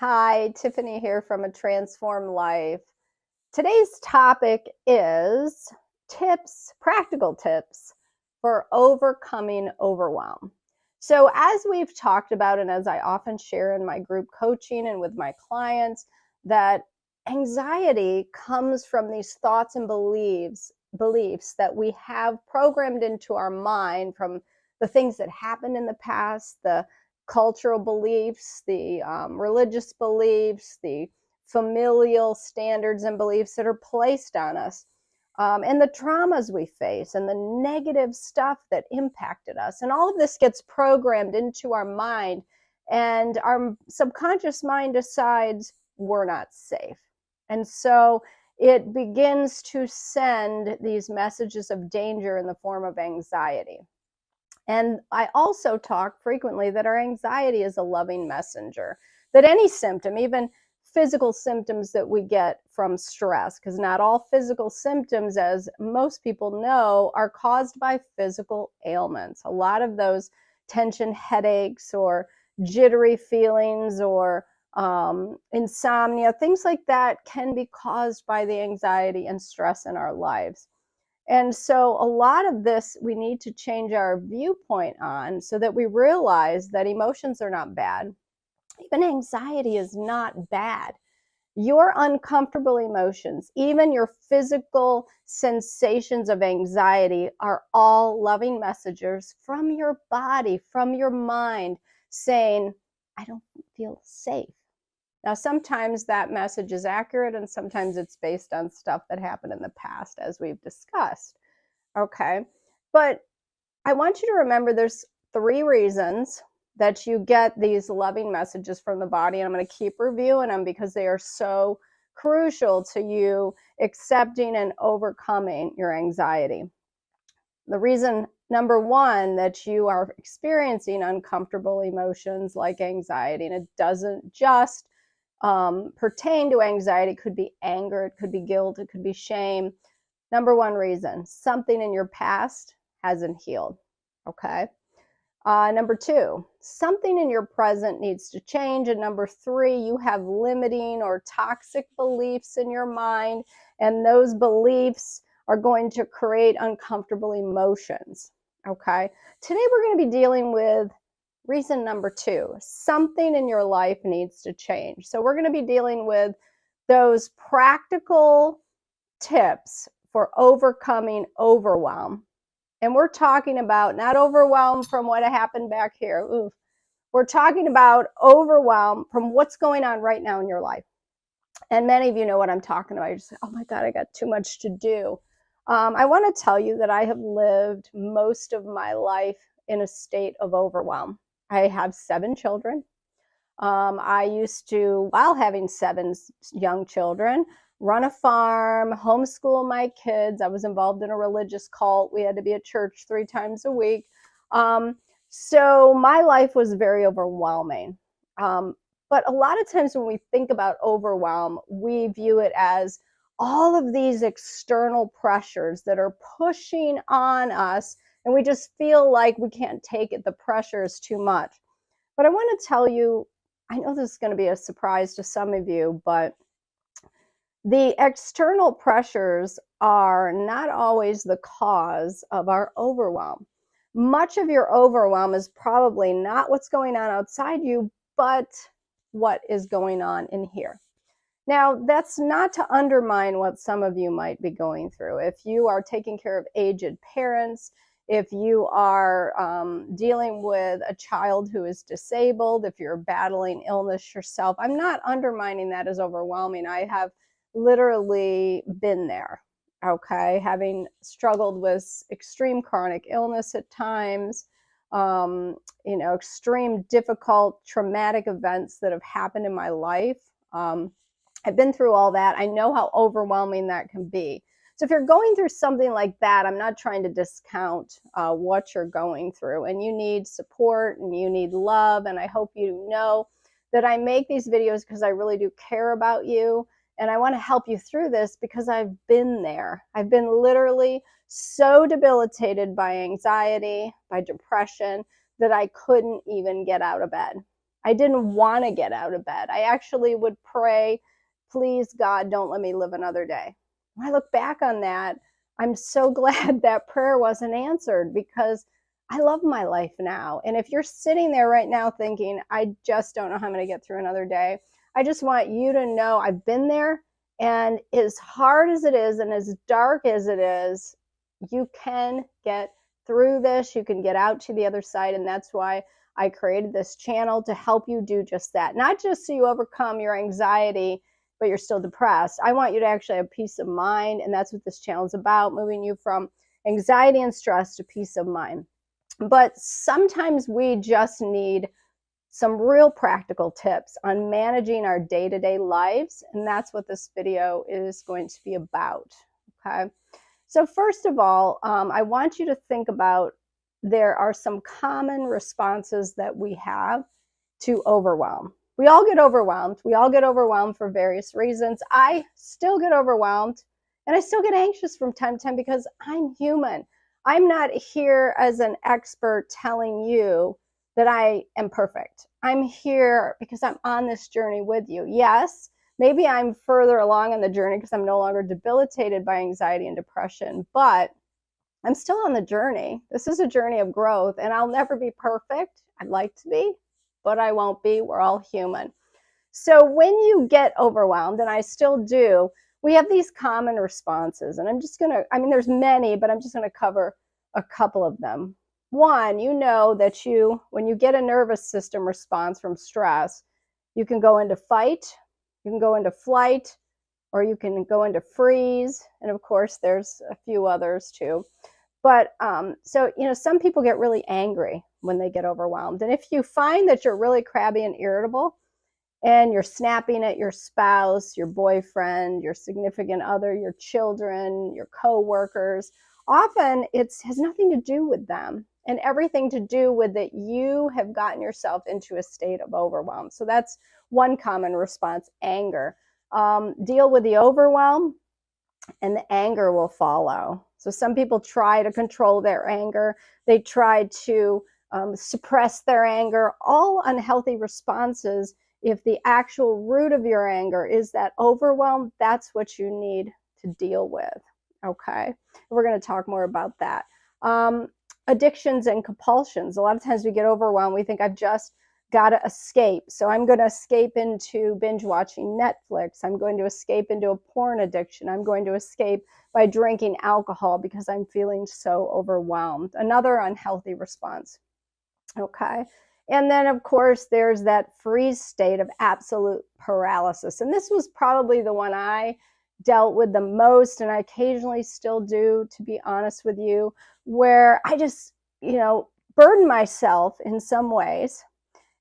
Hi, Tiffany here from A Transformed Life. Today's topic is practical tips for overcoming overwhelm. So, as we've talked about, and as I often share in my group coaching and with my clients, that anxiety comes from these thoughts and beliefs that we have programmed into our mind from the things that happened in the past, the cultural beliefs, the religious beliefs, the familial standards and beliefs that are placed on us, and the traumas we face, and the negative stuff that impacted us. And all of this gets programmed into our mind, and our subconscious mind decides we're not safe. And so it begins to send these messages of danger in the form of anxiety. And I also talk frequently that our anxiety is a loving messenger, that any symptom, even physical symptoms that we get from stress, because not all physical symptoms, as most people know, are caused by physical ailments. A lot of those tension headaches or jittery feelings or insomnia, things like that can be caused by the anxiety and stress in our lives. And so a lot of this we need to change our viewpoint on so that we realize that emotions are not bad. Even anxiety is not bad. Your uncomfortable emotions, even your physical sensations of anxiety, are all loving messengers from your body, from your mind, saying, I don't feel safe. Now, sometimes that message is accurate and sometimes it's based on stuff that happened in the past, as we've discussed. Okay. But I want you to remember there's 3 reasons that you get these loving messages from the body. And I'm going to keep reviewing them because they are so crucial to you accepting and overcoming your anxiety. The reason number 1 that you are experiencing uncomfortable emotions like anxiety, and it doesn't just pertain to anxiety, it could be anger, it could be guilt, it could be shame. Number 1 reason, something in your past hasn't healed. Okay. Number 2, something in your present needs to change. And number 3, you have limiting or toxic beliefs in your mind, and those beliefs are going to create uncomfortable emotions. Okay. Today we're going to be dealing with reason number 2, something in your life needs to change. So we're going to be dealing with those practical tips for overcoming overwhelm. And we're talking about not overwhelm from what happened back here. Oof. We're talking about overwhelm from what's going on right now in your life. And many of you know what I'm talking about. You're just like, oh my God, I got too much to do. I want to tell you that I have lived most of my life in a state of overwhelm. I have 7 children. I used to, while having 7 young children, run a farm, homeschool my kids. I was involved in a religious cult. We had to be at church 3 times a week. So my life was very overwhelming. But a lot of times when we think about overwhelm, we view it as all of these external pressures that are pushing on us, and we just feel like we can't take it. The pressure is too much. But I want to tell you, I know this is going to be a surprise to some of you, but the external pressures are not always the cause of our overwhelm. Much of your overwhelm is probably not what's going on outside you, but what is going on in here. Now, that's not to undermine what some of you might be going through. If you are taking care of aged parents, if you are dealing with a child who is disabled, if you're battling illness yourself, I'm not undermining that as overwhelming. I have literally been there, okay, having struggled with extreme chronic illness at times, extreme difficult traumatic events that have happened in my life. I've been through all that. I know how overwhelming that can be. So if you're going through something like that, I'm not trying to discount what you're going through, and you need support and you need love. And I hope you know that I make these videos because I really do care about you. And I want to help you through this because I've been there. I've been literally so debilitated by anxiety, by depression, that I couldn't even get out of bed. I didn't want to get out of bed. I actually would pray, please, God, don't let me live another day. When I look back on that, I'm so glad that prayer wasn't answered, because I love my life now. And if you're sitting there right now thinking, I just don't know how I'm going to get through another day, I just want you to know I've been there. And as hard as it is and as dark as it is, you can get through this. You can get out to the other side. And that's why I created this channel, to help you do just that. Not just so you overcome your anxiety, but you're still depressed. I want you to actually have peace of mind. And that's what this channel is about, moving you from anxiety and stress to peace of mind. But sometimes we just need some real practical tips on managing our day-to-day lives. And that's what this video is going to be about. Okay. So first of all, I want you to think about, there are some common responses that we have to overwhelm. We all get overwhelmed. We all get overwhelmed for various reasons. I still get overwhelmed, and I still get anxious from time to time, because I'm human. I'm not here as an expert telling you that I am perfect. I'm here because I'm on this journey with you. Yes, maybe I'm further along on the journey because I'm no longer debilitated by anxiety and depression, but I'm still on the journey. This is a journey of growth, and I'll never be perfect. I'd like to be, but I won't be. We're all human. So when you get overwhelmed, and I still do, we have these common responses. And I'm just going to, there's many, but I'm just going to cover a couple of them. One, you know that when you get a nervous system response from stress, you can go into fight, you can go into flight, or you can go into freeze. And of course, there's a few others too. But so, some people get really angry when they get overwhelmed. And if you find that you're really crabby and irritable, and you're snapping at your spouse, your boyfriend, your significant other, your children, your coworkers, often it has nothing to do with them and everything to do with that you have gotten yourself into a state of overwhelm. So that's one common response, anger. Deal with the overwhelm, and the anger will follow. So some people try to control their anger. They try to suppress their anger, all unhealthy responses. If the actual root of your anger is that overwhelm, that's what you need to deal with. Okay. We're going to talk more about that. Addictions and compulsions. A lot of times we get overwhelmed. We think, I've just got to escape. So I'm going to escape into binge watching Netflix. I'm going to escape into a porn addiction. I'm going to escape by drinking alcohol because I'm feeling so overwhelmed. Another unhealthy response. Okay. And then, of course, there's that freeze state of absolute paralysis. And this was probably the one I dealt with the most, and I occasionally still do, to be honest with you, where I just, burden myself in some ways.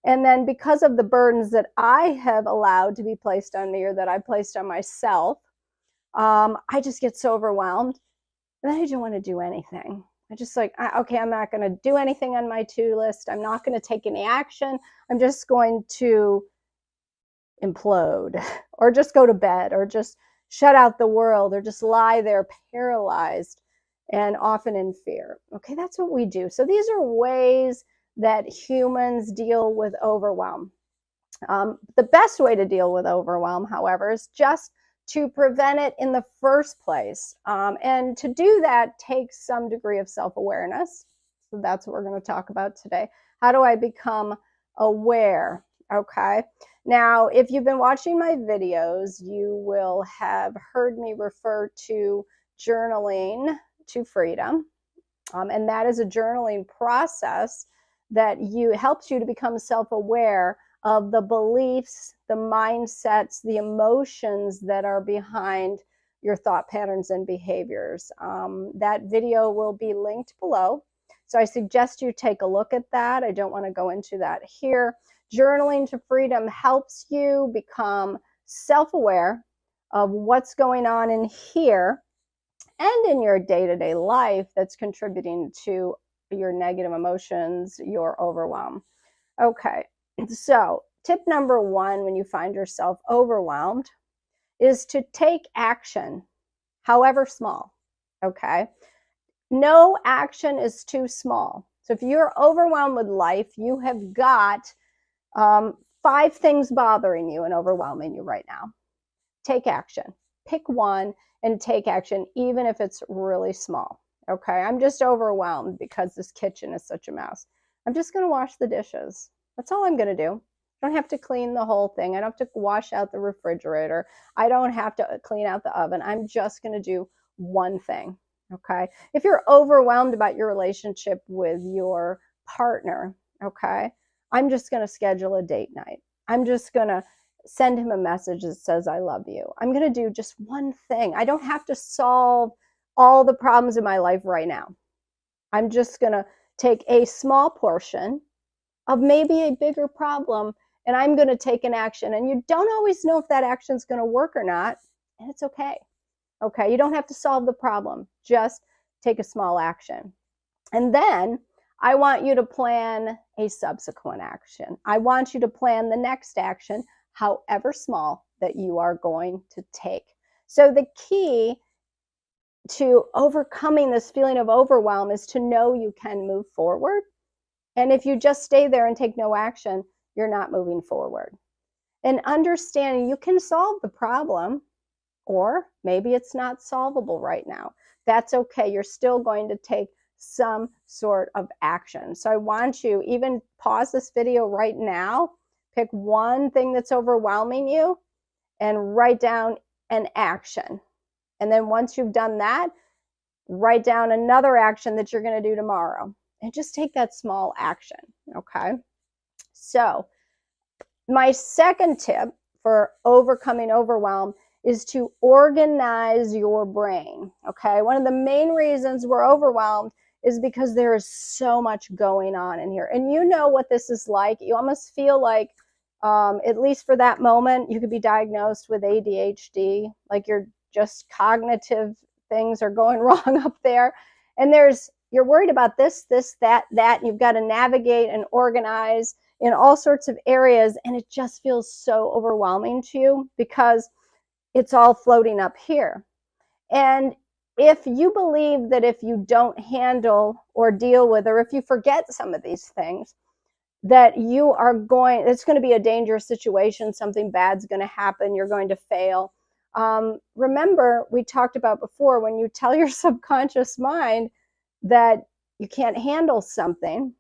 And then because of the burdens that I have allowed to be placed on me, or that I placed on myself, I just get so overwhelmed. And then I don't want to do anything. I just okay, I'm not going to do anything on my to-do list. I'm not going to take any action. I'm just going to implode, or just go to bed, or just shut out the world, or just lie there paralyzed and often in fear. Okay, that's what we do. So these are ways that humans deal with overwhelm. The best way to deal with overwhelm, however, is just to prevent it in the first place. And to do that takes some degree of self-awareness. So that's what we're going to talk about today. How do I become aware? Okay. Now, if you've been watching my videos, you will have heard me refer to journaling to freedom. And that is a journaling process that helps you to become self-aware of the beliefs, the mindsets, the emotions that are behind your thought patterns and behaviors. That video will be linked below. So I suggest you take a look at that. I don't want to go into that here. Journaling to freedom helps you become self-aware of what's going on in here and in your day-to-day life that's contributing to your negative emotions, your overwhelm. Okay, so tip number one when you find yourself overwhelmed is to take action, however small. Okay, no action is too small. So if you're overwhelmed with life, you have got 5 things bothering you and overwhelming you right now. Take action. Pick one and take action, even if it's really small. Okay, I'm just overwhelmed because this kitchen is such a mess. I'm just going to wash the dishes. That's all I'm going to do. I don't have to clean the whole thing. I don't have to wash out the refrigerator. I don't have to clean out the oven. I'm just going to do one thing. Okay, if you're overwhelmed about your relationship with your partner, okay, I'm just going to schedule a date night. I'm just going to send him a message that says, I love you. I'm going to do just one thing. I don't have to solve all the problems in my life right now. I'm just going to take a small portion of maybe a bigger problem, and I'm going to take an action. And you don't always know if that action is going to work or not, and it's okay. Okay, you don't have to solve the problem. Just take a small action. And then I want you to plan a subsequent action. I want you to plan the next action, however small, that you are going to take. So the key to overcoming this feeling of overwhelm is to know you can move forward. And if you just stay there and take no action, you're not moving forward. And understanding you can solve the problem, or maybe it's not solvable right now. That's okay. You're still going to take some sort of action. So I want you, even pause this video right now, pick one thing that's overwhelming you and write down an action. And then once you've done that, write down another action that you're going to do tomorrow. And just take that small action, okay? So my second tip for overcoming overwhelm is to organize your brain, okay? One of the main reasons we're overwhelmed is because there is so much going on in here. And you know what this is like. You almost feel like, at least for that moment, you could be diagnosed with ADHD, like you're just cognitive things are going wrong up there. And you're worried about this, that, and you've got to navigate and organize in all sorts of areas. And it just feels so overwhelming to you because it's all floating up here. And if you believe that if you don't handle or deal with, or if you forget some of these things, that it's going to be a dangerous situation, something bad's going to happen, you're going to fail. Remember, we talked about before, when you tell your subconscious mind that you can't handle something,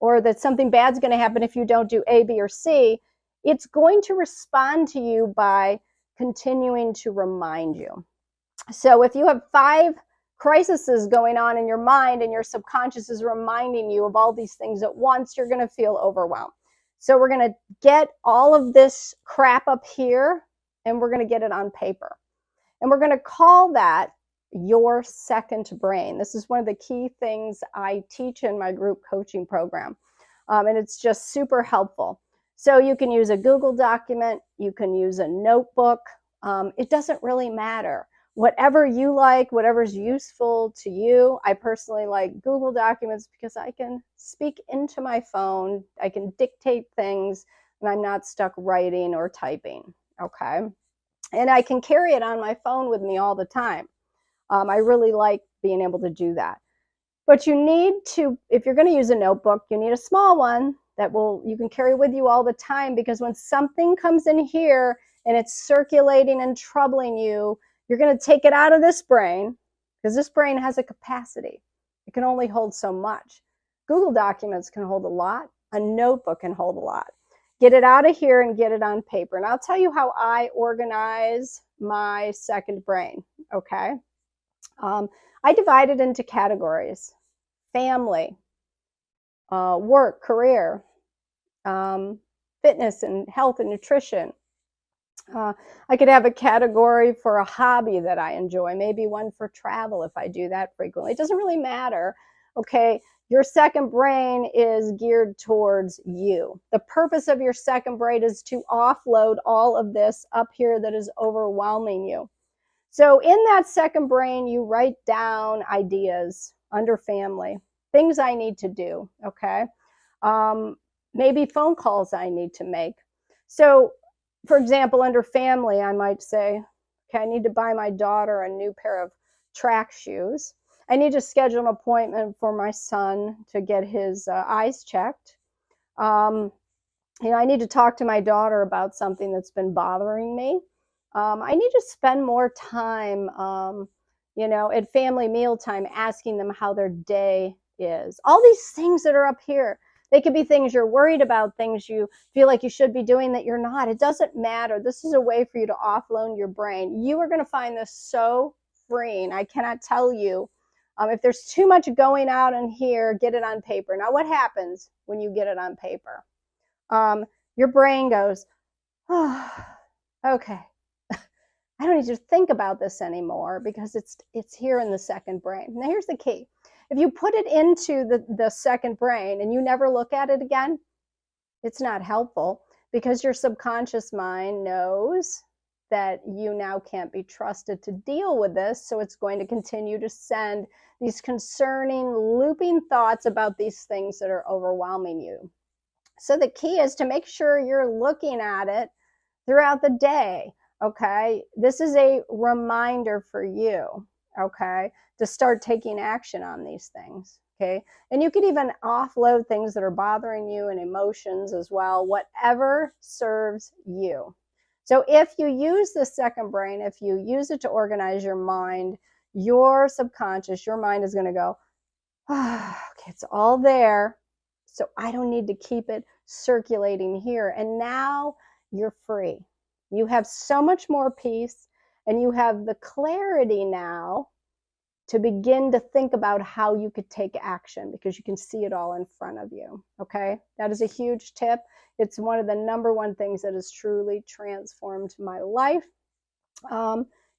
or that something bad's going to happen if you don't do A, B, or C, it's going to respond to you by continuing to remind you. So if you have 5 crises going on in your mind and your subconscious is reminding you of all these things at once, you're going to feel overwhelmed. So we're going to get all of this crap up here and we're going to get it on paper. And we're going to call that your second brain. This is one of the key things I teach in my group coaching program. And it's just super helpful. So you can use a Google document, you can use a notebook. It doesn't really matter. Whatever you like, whatever's useful to you. I personally like Google Documents because I can speak into my phone, I can dictate things, and I'm not stuck writing or typing, okay? And I can carry it on my phone with me all the time. I really like being able to do that. But you need to, if you're going to use a notebook, you need a small one that you can carry with you all the time, because when something comes in here and it's circulating and troubling you, you're going to take it out of this brain, because this brain has a capacity. It can only hold so much. Google Documents can hold a lot. A notebook can hold a lot. Get it out of here and get it on paper. And I'll tell you how I organize my second brain, okay? I divide it into categories: family, work, career, fitness and health and nutrition. I could have a category for a hobby that I enjoy, maybe one for travel if I do that frequently. It doesn't really matter, okay? Your second brain is geared towards you. The purpose of your second brain is to offload all of this up here that is overwhelming you. So in that second brain, you write down ideas under family, things I need to do, okay? Maybe phone calls I need to make. So, for example, under family, I might say, okay, I need to buy my daughter a new pair of track shoes. I need to schedule an appointment for my son to get his eyes checked. I need to talk to my daughter about something that's been bothering me. I need to spend more time, at family mealtime, asking them how their day is. All these things that are up here, they could be things you're worried about, things you feel like you should be doing that you're not. It doesn't matter. This is a way for you to offload your brain. You are going to find this so freeing. I cannot tell you. If there's too much going out in here, get it on paper. Now, what happens when you get it on paper? Your brain goes, oh, okay, I don't need to think about this anymore because it's here in the second brain. Now, here's the key. If you put it into the second brain and you never look at it again, it's not helpful because your subconscious mind knows that you now can't be trusted to deal with this. So it's going to continue to send these concerning, looping thoughts about these things that are overwhelming you. So the key is to make sure you're looking at it throughout the day. Okay, this is a reminder for you, okay, to start taking action on these things. Okay, and you could even offload things that are bothering you and emotions as well, whatever serves you. So if you use the second brain, if you use it to organize your mind, your subconscious, your mind is going to go, oh, okay, it's all there. So I don't need to keep it circulating here. And now you're free. You have so much more peace, and you have the clarity now to begin to think about how you could take action because you can see it all in front of you. Okay, that is a huge tip. It's one of the number one things that has truly transformed my life.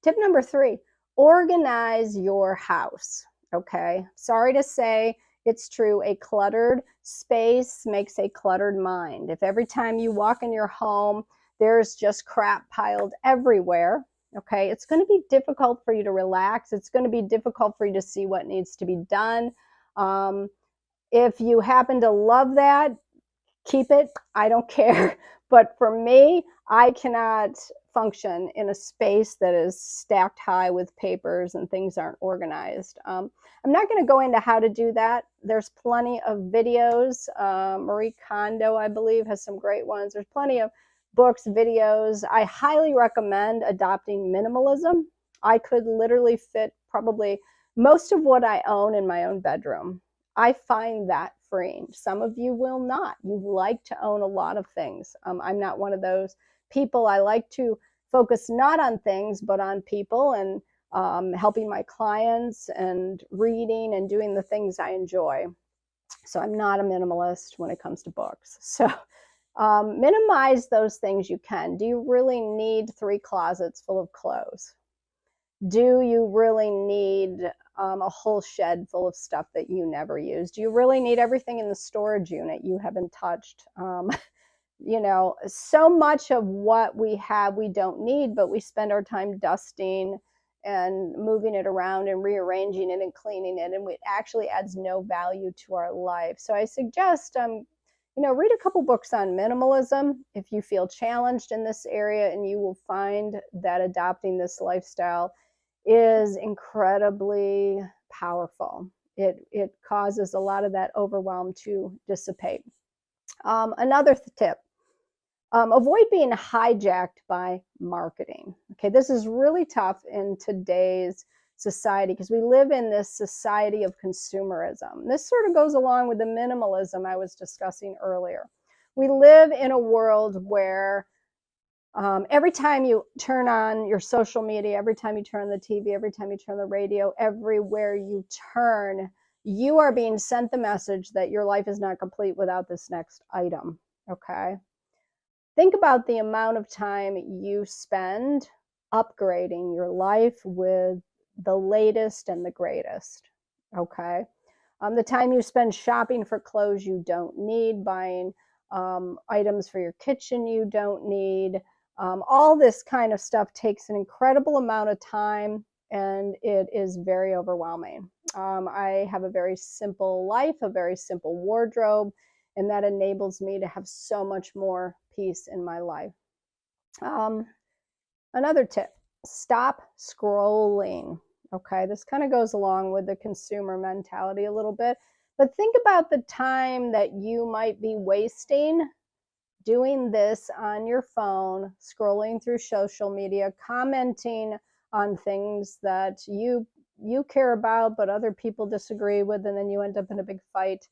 Tip number 3, organize your house. Okay, sorry to say, it's true. A cluttered space makes a cluttered mind. If every time you walk in your home, there's just crap piled everywhere, okay, it's going to be difficult for you to relax. It's going to be difficult for you to see what needs to be done. If you happen to love that, keep it. I don't care. But for me, I cannot function in a space that is stacked high with papers and things aren't organized. I'm not going to go into how to do that. There's plenty of videos. Marie Kondo, I believe, has some great ones. There's plenty of books, videos. I highly recommend adopting minimalism. I could literally fit probably most of what I own in my own bedroom. I find that freeing. Some of you will not. You like to own a lot of things. I'm not one of those people. I like to focus not on things, but on people and helping my clients and reading and doing the things I enjoy. So I'm not a minimalist when it comes to books. So minimize those things you can. Do you really need 3 closets full of clothes? Do you really need a whole shed full of stuff that you never use? Do you really need everything in the storage unit you haven't touched? So much of what we have we don't need, but we spend our time dusting and moving it around and rearranging it and cleaning it, and it actually adds no value to our life. So I suggest read a couple books on minimalism if you feel challenged in this area, and you will find that adopting this lifestyle is incredibly powerful. It causes a lot of that overwhelm to dissipate. Another tip, avoid being hijacked by marketing. Okay, this is really tough in today's society because we live in this society of consumerism. This sort of goes along with the minimalism I was discussing earlier. We live in a world where every time you turn on your social media, every time you turn on the TV, every time you turn the radio, everywhere you turn, you are being sent the message that your life is not complete without this next item. Okay. Think about the amount of time you spend upgrading your life with the latest and the greatest. Okay. The time you spend shopping for clothes you don't need, buying items for your kitchen you don't need. All this kind of stuff takes an incredible amount of time, and it is very overwhelming. I have a very simple life, a very simple wardrobe, and that enables me to have so much more peace in my life. Another tip, stop scrolling. Okay, this kind of goes along with the consumer mentality a little bit, but think about the time that you might be wasting doing this on your phone, scrolling through social media, commenting on things that you care about but other people disagree with, and then you end up in a big fight.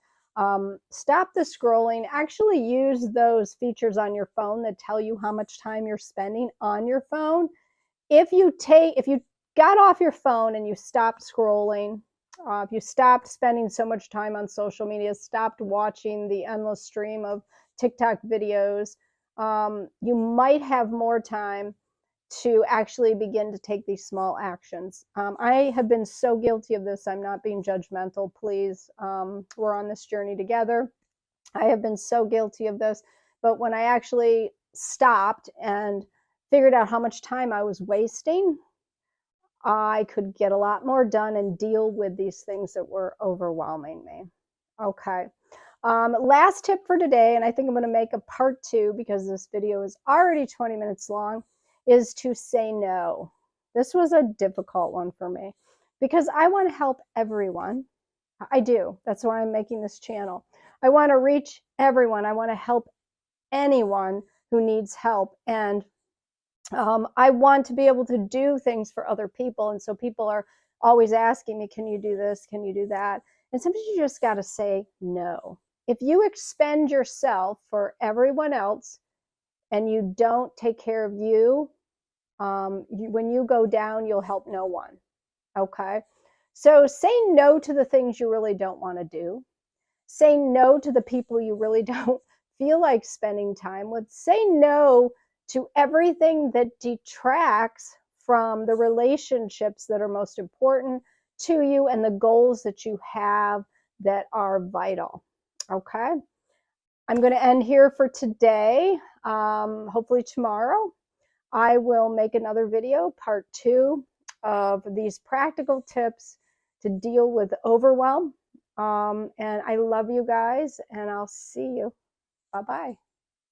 Stop the scrolling. Actually use those features on your phone that tell you how much time you're spending on your phone. If you got off your phone and you stopped scrolling, if you stopped spending so much time on social media, stopped watching the endless stream of TikTok videos, you might have more time to actually begin to take these small actions. I have been so guilty of this. I'm not being judgmental, please. We're on this journey together. I have been so guilty of this. But when I actually stopped and figured out how much time I was wasting, I could get a lot more done and deal with these things that were overwhelming me. Okay. Last tip for today, and I think I'm going to make a part 2 because this video is already 20 minutes long, is to say no. This was a difficult one for me because I want to help everyone. I do. That's why I'm making this channel. I want to reach everyone. I want to help anyone who needs help. And I want to be able to do things for other people. And so people are always asking me, can you do this? Can you do that? And sometimes you just got to say no. If you expend yourself for everyone else and you don't take care of you, when you go down, you'll help no one. Okay? So say no to the things you really don't want to do. Say no to the people you really don't feel like spending time with. Say no to everything that detracts from the relationships that are most important to you and the goals that you have that are vital. Okay? I'm going to end here for today. Hopefully tomorrow I will make another video, part 2 of these practical tips to deal with overwhelm. And I love you guys, and I'll see you. Bye-bye.